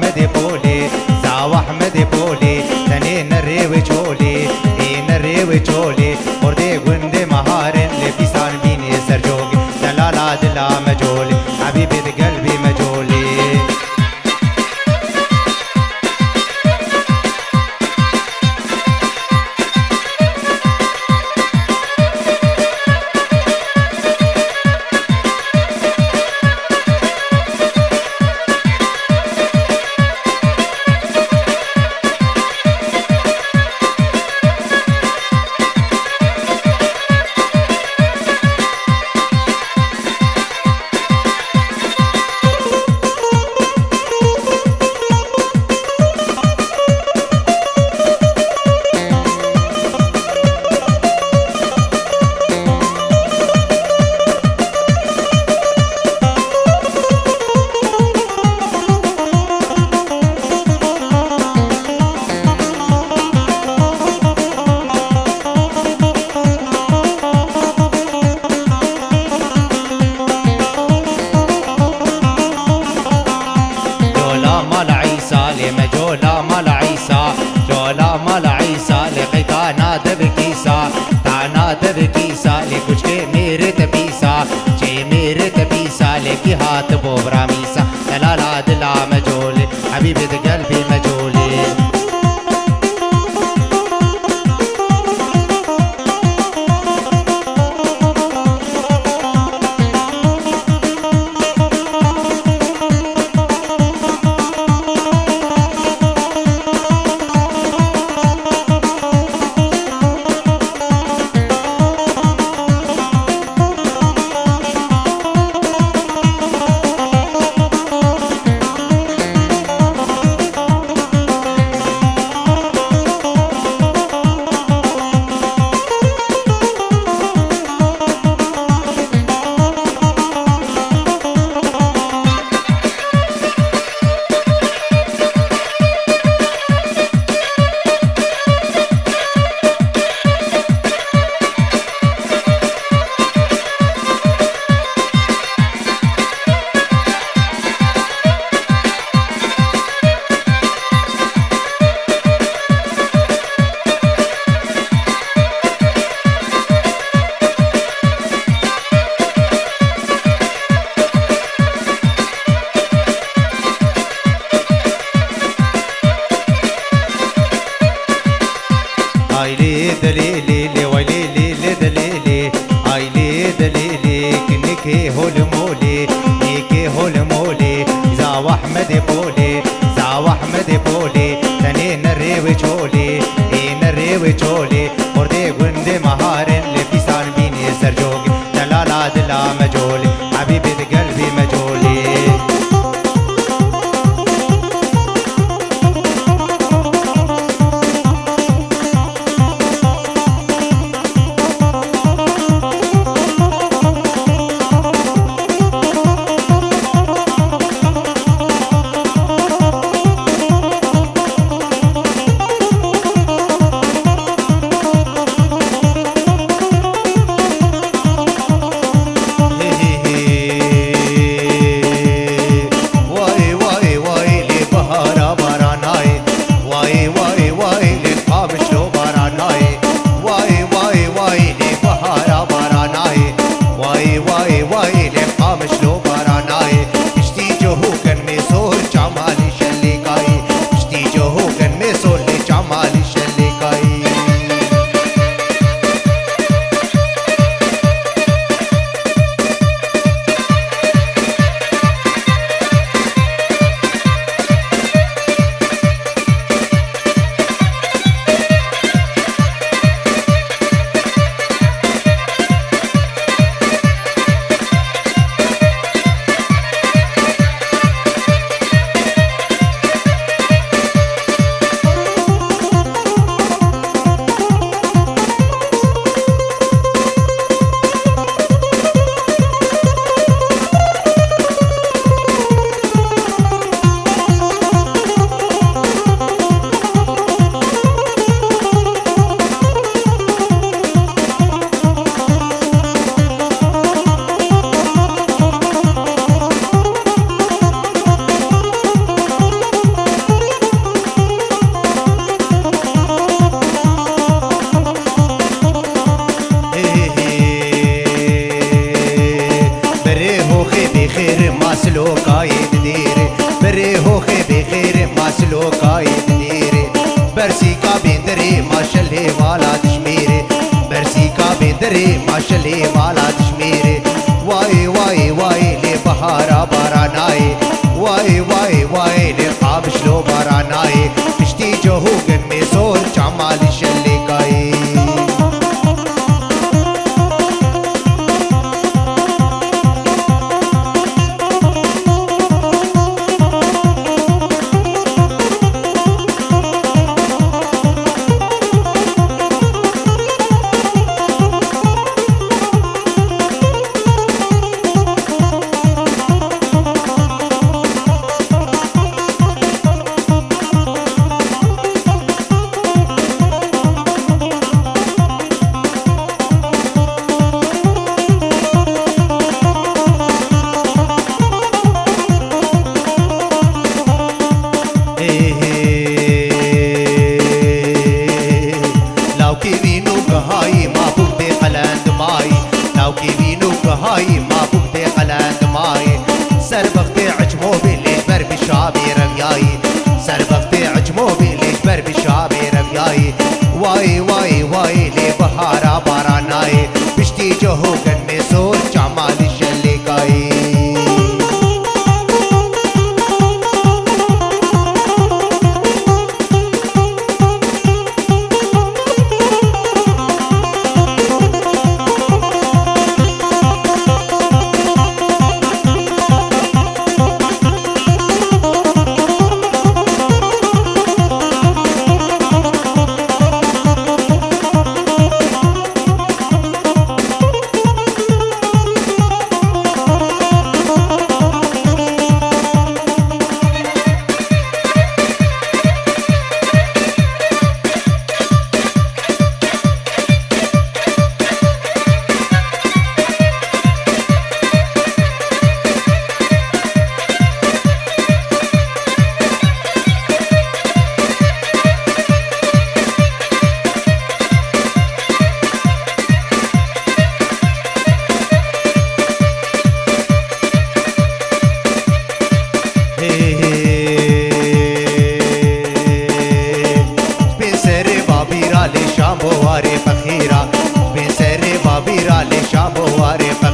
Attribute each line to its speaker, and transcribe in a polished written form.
Speaker 1: احمد بولي زاو احمد بولي تاني نري وجولي نري وجولي وردي قندي مهارن لبيسان بيني سرجوقي دلالا دلا مجولي حبيبي قلبي مجولي की हाथ बोबरा मीसा दलाला दिला मजोले हबीबी قلبي مجولي دليلي ويلي دليلي ايلي دليلي كنكي هولمولي نيكي هولمولي زاو احمد بولي زاو احمد بولي تاني نري وجولي نري وجولي وردي قندي مهارن لبيسان بيني سرجوقي دلالا دلا مجولي حبيبي قلبي مجولي بخير ما سلوكاي ديري برسيكا بندري ما شلي ولا تشميري برسيكا بندري ما شلي ولا تشميري واي واي واي لي بهارا باراناي واي واي واي لي قابش لو باراناي تشتي جهوق ميسول جمال شليكاي هاي ما بوقتي قلند ماي سربختي عجمو بليش بر بشابي رمياي سربختي عجمو بليش بر بشابي رمياي واي واي واي لي بهارا باراناي بشتي جهوق الميسور جمال شليكاي بواري فخيرة بين سري بابيرا لشام بواري فخيرة